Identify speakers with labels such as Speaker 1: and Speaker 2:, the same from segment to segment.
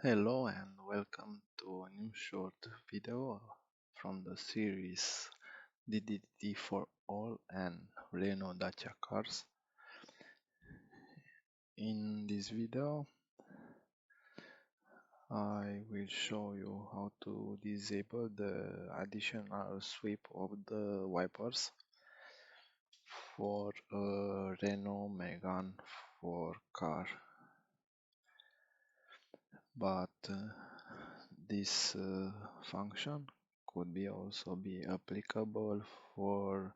Speaker 1: Hello and welcome to a new short video from the series DDT4ALL and Renault Dacia cars. In this video I will show you how to disable the additional sweep of the wipers for a Renault Megane 4 car. But this function could also be applicable for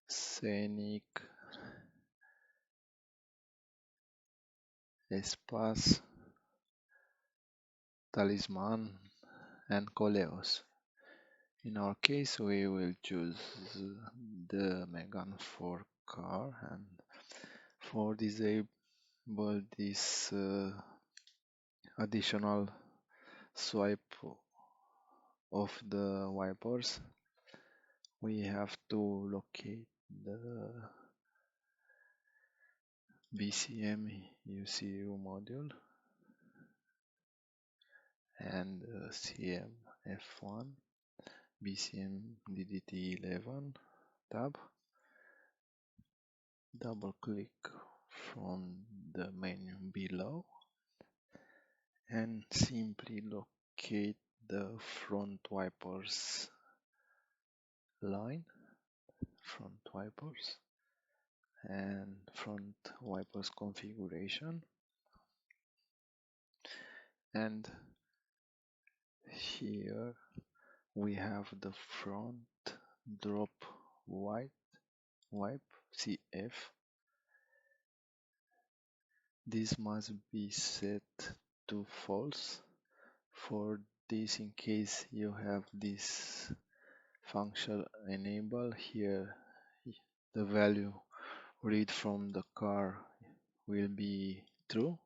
Speaker 1: Scenic, Espace, Talisman and Coleos. In our case we will choose the Megane 4 car, and for disable this additional swipe of the wipers, we have to locate the BCM UCU module and CM F1 BCM DDT11 tab. Double click from the menu below and simply locate the front wipers line, front wipers and front wipers configuration, and here we have the front drop wipe CF. This must be set to false. For this, in case you have this function enabled, here the value read from the car will be true.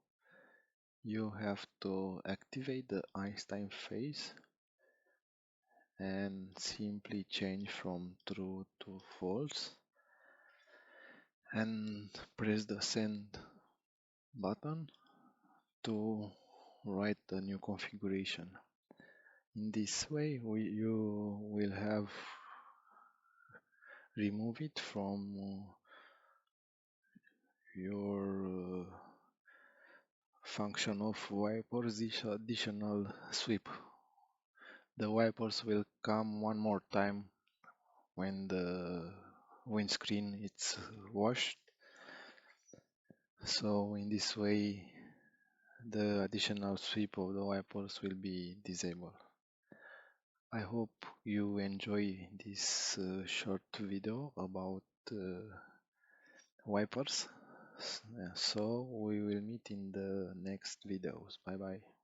Speaker 1: You have to activate the Einstein phase and simply change from true to false and press the send button to write the new configuration. In this way you will have remove it from your function of wipers, this additional sweep. The wipers will come one more time when the windscreen is washed. So in this way the additional sweep of the wipers will be disabled. I hope you enjoy this short video about wipers. So we will meet in the next videos. Bye bye.